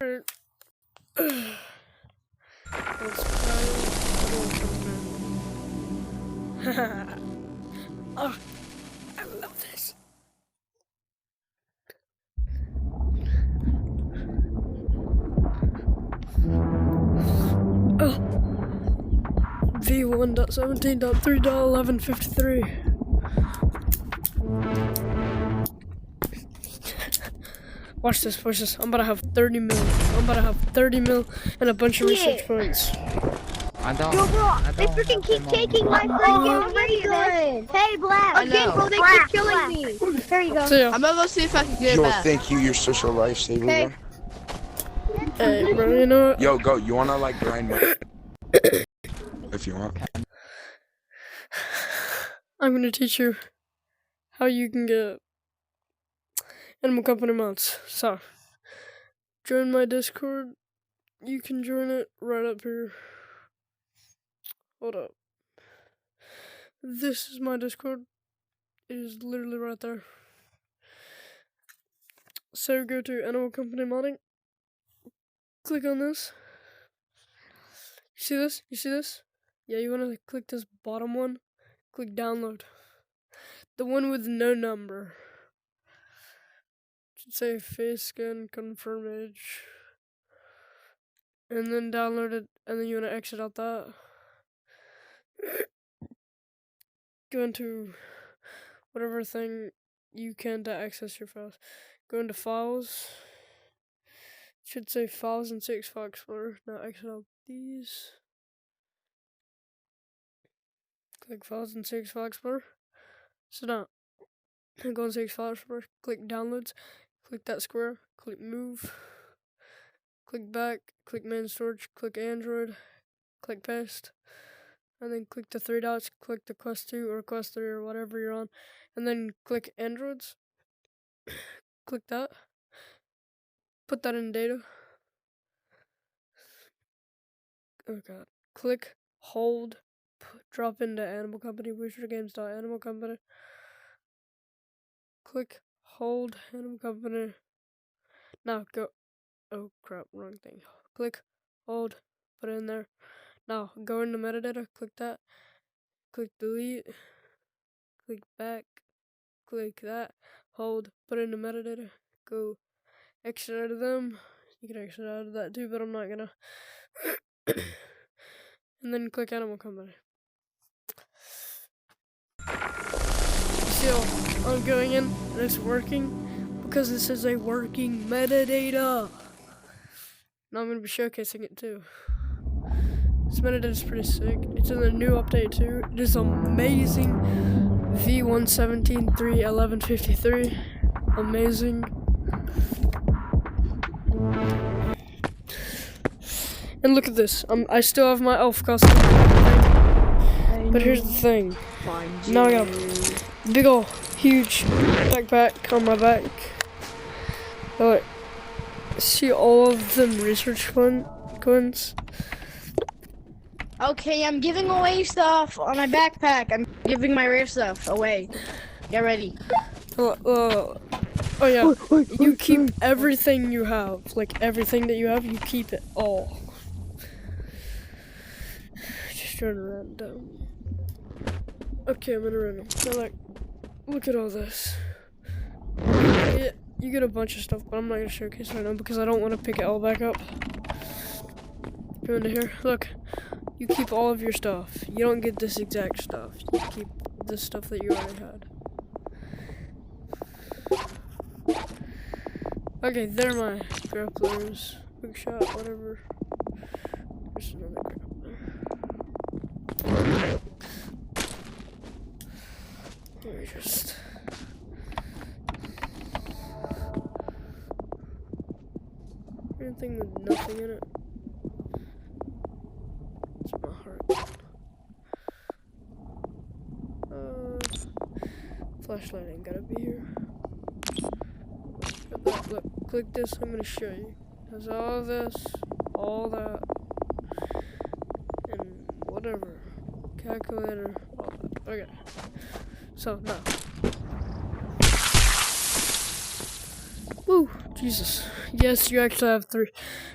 Oh, I love this. Oh, V1.17.3.1153. Watch this, watch this. I'm about to have 30 mil. I'm about to have 30 mil and a bunch of research points. I don't. Yo, bro, I they don't freaking have keep them taking on. my freaking radio. Hey, Black. Again, bro, they keep killing me. Here you go. See ya. I'm gonna go see if I can get it Yo, back. thank you, your social lifesaver, Okay. bro. Hey, bro, you know what? Yo, go. You wanna like grind my if you want. I'm gonna teach you how you can get animal company mods. So, join my Discord. You can join it right up here. Hold up. This is my Discord. It is literally right there. So go to Animal Company Modding. Click on this. You see this? You see this? Yeah, you want to click this bottom one. Click download. The one with no number. Should say face scan confirm age. And then download it, and then you want to exit out that. Go into whatever thing you can to access your files. Go into files. Should say files and 6 File Explorer. Now exit out these. Click files and 6 File Explorer. So now, go on 6 File Explorer. Click downloads. Click that square. Click move. Click back. Click main storage. Click Android. Click paste. And then click the 3 dots. Click the Quest 2 or Quest 3 or whatever you're on. And then click Androids. Click that. Put that in data. Oh god. Click, hold, drop into Animal Company, Animal Company. Click, hold, Animal Company. Now go. Oh crap, wrong thing. Click, hold, put it in there. Now go into metadata, click that. Click delete. Click back. Click that. Hold, put it into metadata. Go exit out of them. You can exit out of that too, but I'm not gonna. And then click Animal Company. See how I'm going in and it's working? Because this is a working metadata. Now I'm going to be showcasing it too. This metadata is pretty sick. It's in the new update too. It is amazing. V1.17.3.1153. Amazing. And look at this. I still have my elf costume. But here's the thing. Now I got a big ol' huge backpack on my back. Alright. See all of them research coins? Okay, I'm giving away stuff on my backpack. I'm giving my rare stuff away. Get ready. Oh yeah. You keep everything you have. Like everything that you have, you keep it all. Just turn around down. Okay, I'm gonna run them. So like, look at all this. Yeah, you get a bunch of stuff, but I'm not gonna showcase right now because I don't want to pick it all back up. Go into here. Look, you keep all of your stuff. You don't get this exact stuff. You keep the stuff that you already had. Okay, they're my grapplers. Big shot, whatever. There's another grappler. Let me just. Anything with nothing in it. It's my heart. Flashlight ain't gotta be here. Look, click this, I'm gonna show you. There's all this, all that, and whatever. Calculator, all that. Okay. So, now. Woo, Jesus. Yes, you actually have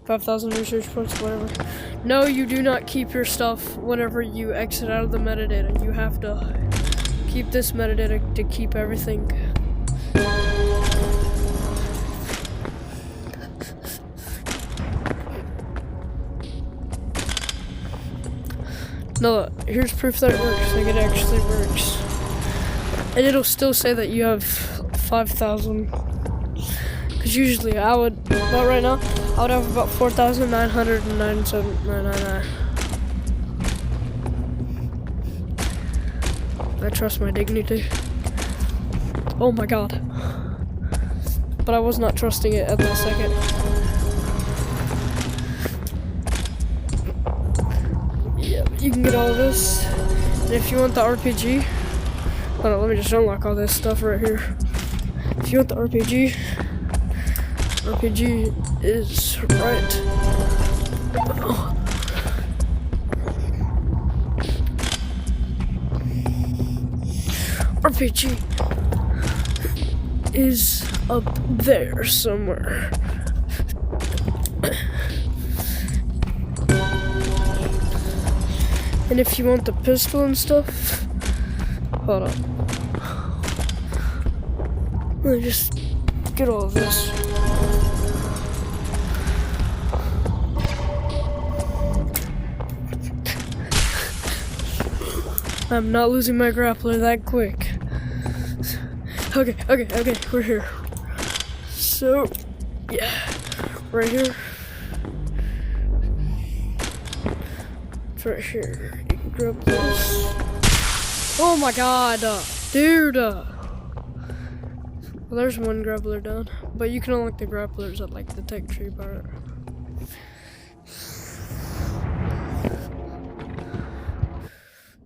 5,000 research points, whatever. No, you do not keep your stuff whenever you exit out of the metadata. You have to keep this metadata to keep everything. No, here's proof that it works. Like, it actually works. And it'll still say that you have 5,000. Because usually I would, about right now, I would have about 4,997.999. I trust my dignity. Oh my god. But I was not trusting it at that second. Yeah, you can get all of this. And if you want the RPG, hold on, let me just unlock all this stuff right here. If you want the RPG is right. RPG is up there somewhere. And if you want the pistol and stuff, hold on. Let me just get all of this. I'm not losing my grappler that quick. Okay, we're here. So, yeah, right here. It's right here. You can grab this. Oh my god, dude. Well, there's one grappler done, but you can unlock the grapplers at like the tech tree part.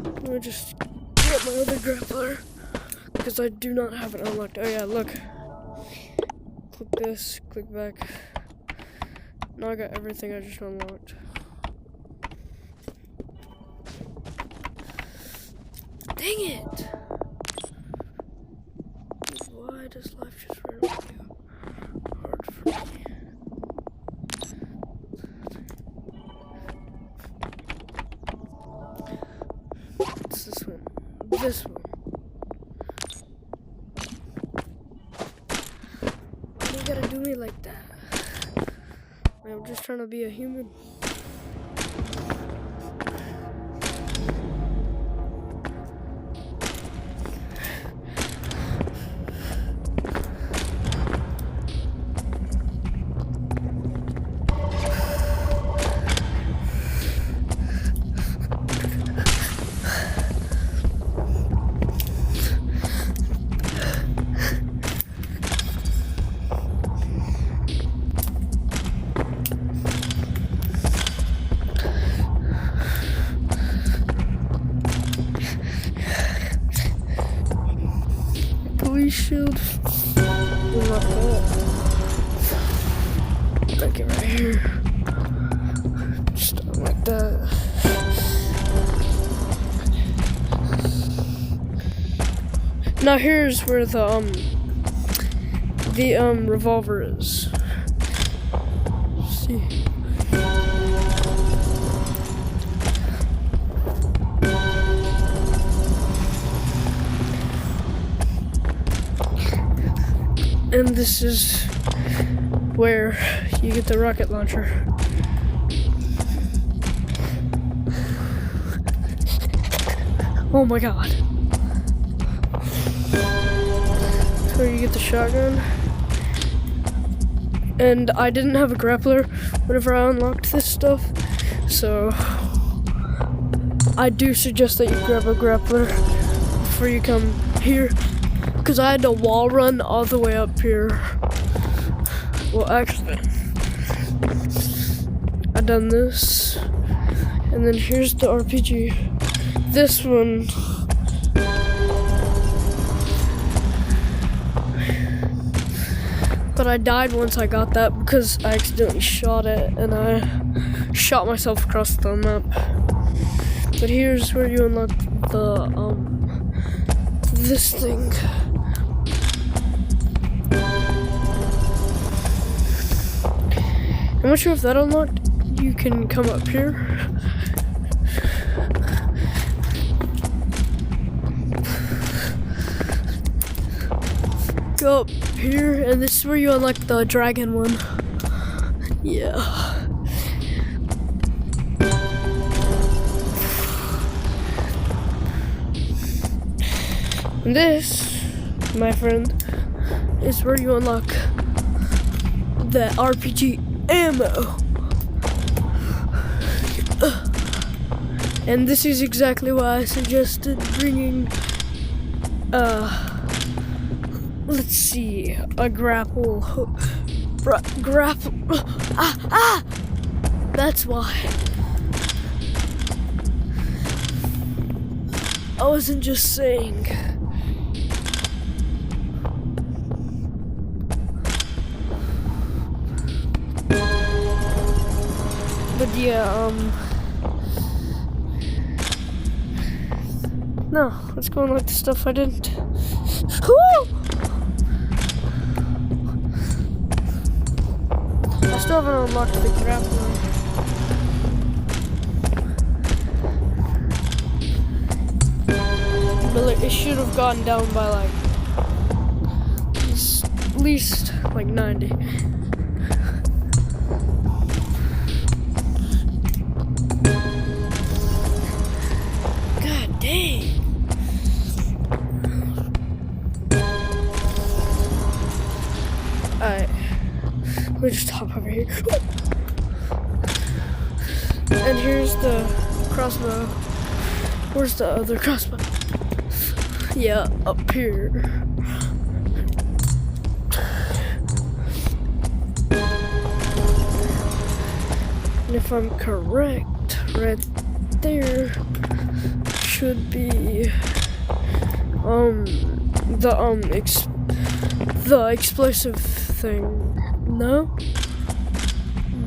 Let me just get my other grappler, because I do not have it unlocked. Oh yeah, look. Click this, click back. Now I got everything I just unlocked. Dang it! Why does life just randomly hard for me? What's this one? This one. Why do you gotta do me like that? I'm just trying to be a human. Shield. Like that. Like it right here. Just like that. Now here's where the revolver is. Let's see. And this is where you get the rocket launcher. Oh my god. That's where you get the shotgun. And I didn't have a grappler whenever I unlocked this stuff, so I do suggest that you grab a grappler before you come here. Because I had to wall run all the way up here. Well, actually, I done this. And then here's the RPG. This one. But I died once I got that because I accidentally shot it. And I shot myself across the map. But here's where you unlock the, this thing. I'm not sure if that unlocked. You can come up here. Go up here, and this is where you unlock the dragon one. Yeah. And this, my friend, is where you unlock the RPG ammo. And this is exactly why I suggested bringing, let's see, a grapple hook. Grapple. That's why. I wasn't just saying. But yeah, no, let's go and look the stuff I didn't. Woo! I still haven't unlocked the grappler. But it should have gone down by like at least like 90. God dang. Alright. Let me just hop over here. And here's the crossbow. Where's the other crossbow? Yeah, up here. And if I'm correct, right there should be the explosive thing. No?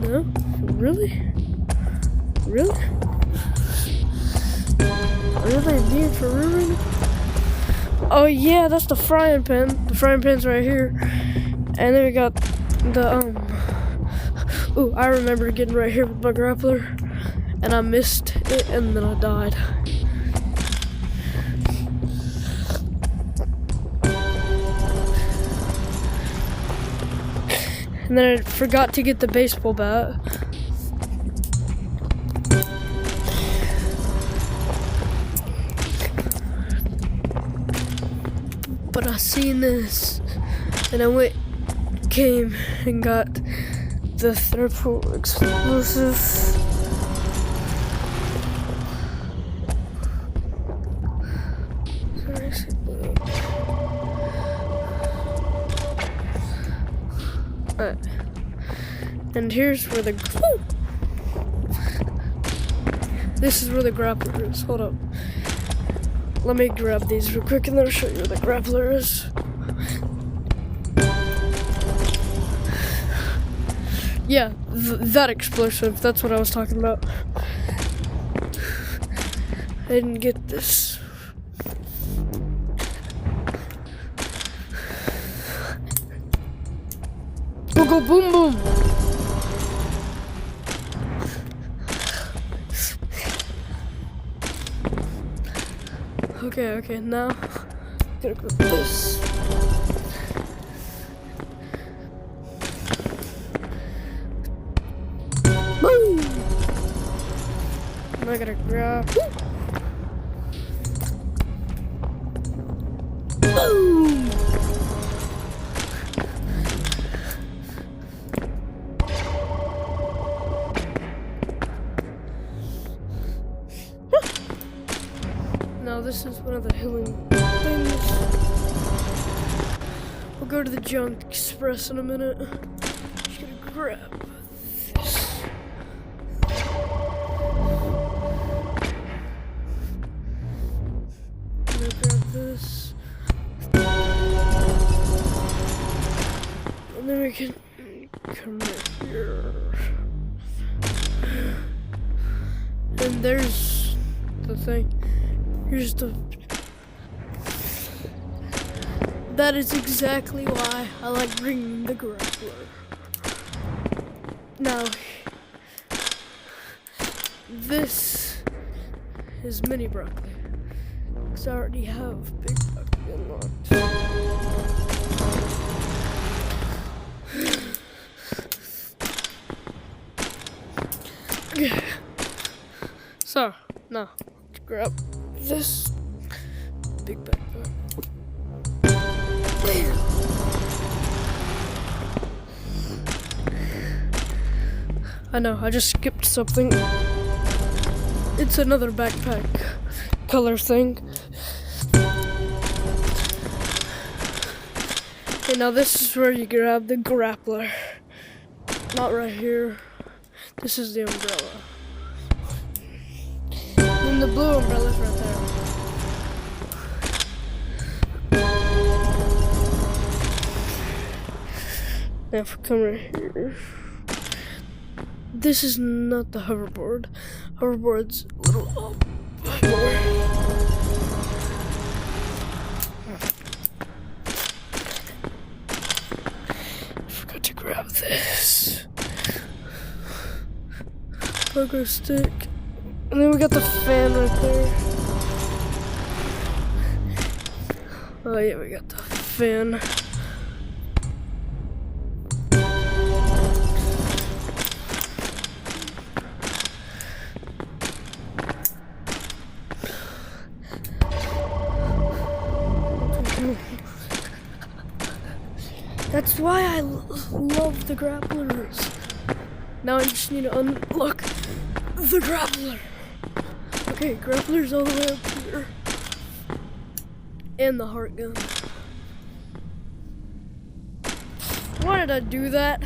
No? Really? Really? Really? Need for real? Oh yeah, that's the frying pan. The frying pan's right here. And then we got the ooh, I remember getting right here with my grappler, and I missed it, and then I died. And then I forgot to get the baseball bat. But I seen this, and I came and got the triple explosive. Alright. And here's where the this is where the grappler is. Hold up. Let me grab these real quick and then I'll show you where the grappler is. Yeah, that explosive, that's what I was talking about. I didn't get this. We'll go boom boom. Okay, now gotta go with this. Boom! Now I gotta grab. Boom! Now this is one of the healing things. We'll go to the Junk Express in a minute. Just gonna grab this. I'm gonna grab this. And then we can come right here. And there's the thing. Here's the... That is exactly why I like bringing the grappler. Now, this is mini broccoli. Because I already have big broccoli unlocked. So, now, let's grab this big backpack. I know, I just skipped something. It's another backpack color thing. Okay, now this is where you grab the grappler. Not right here. This is the umbrella. And the blue umbrella's right there. Now if we come right here. This is not the hoverboard. Hoverboard's a little up more. Forgot to grab this. Pogo stick. And then we got the fan right there. Oh yeah, we got the fan. That's why I love the grapplers. Now I just need to unlock the grappler. Okay, grappler's all the way up here. And the heart gun. Why did I do that?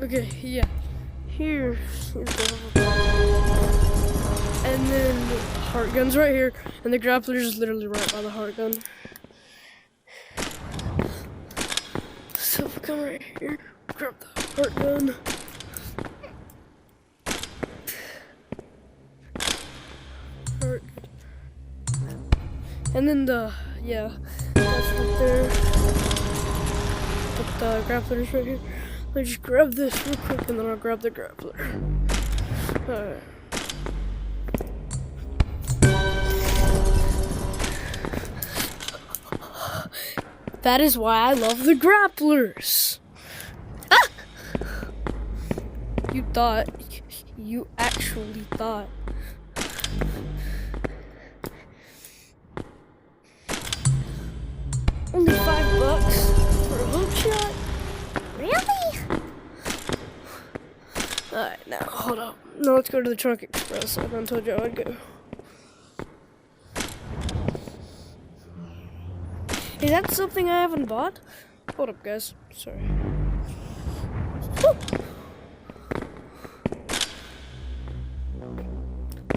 Okay, yeah. Here's the and then the heart gun's right here, and the grappler's literally right by the heart gun. So if we come right here, grab the heart gun. Heart. And then that's right there. But the grappler's right here. Let me just grab this real quick and then I'll grab the grappler. Alright. That is why I love the grapplers. Ah! You actually thought. Only $5 for a hook shot? Really? Alright, now hold up. Now let's go to the Trunk Express like I told you I would go. Is that something I haven't bought? Hold up, guys. Sorry. Woo!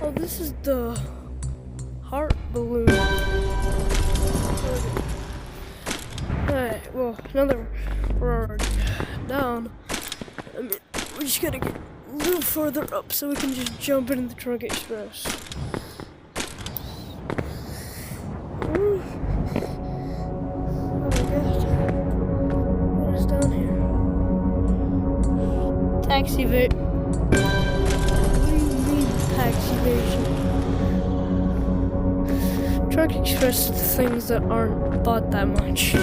Oh, this is the heart balloon. Alright, well, now that we're already down, we just gotta get a little further up so we can just jump into the Trunk Express. Ooh. Oh my gosh. What is down here? Taxi evasion. What do you mean, taxi evasion? Trunk Express is the things that aren't bought that much.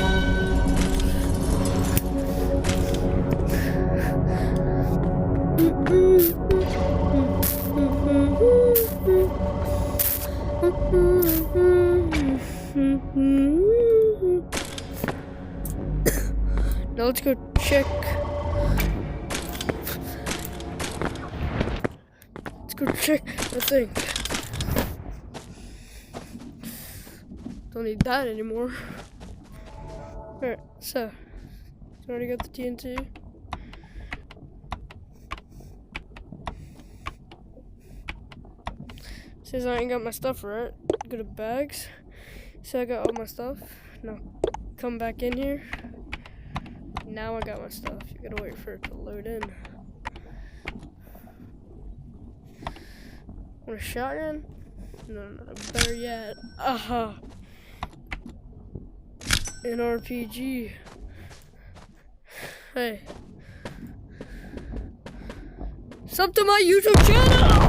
Now let's go check. Let's go check the thing. Don't need that anymore. Alright, so already got the TNT. Says I ain't got my stuff right. Go to bags. So I got all my stuff. Now come back in here. Now I got my stuff. You gotta wait for it to load in. Want a shotgun? No, better yet. Aha! An RPG. Hey. Sub to my YouTube channel!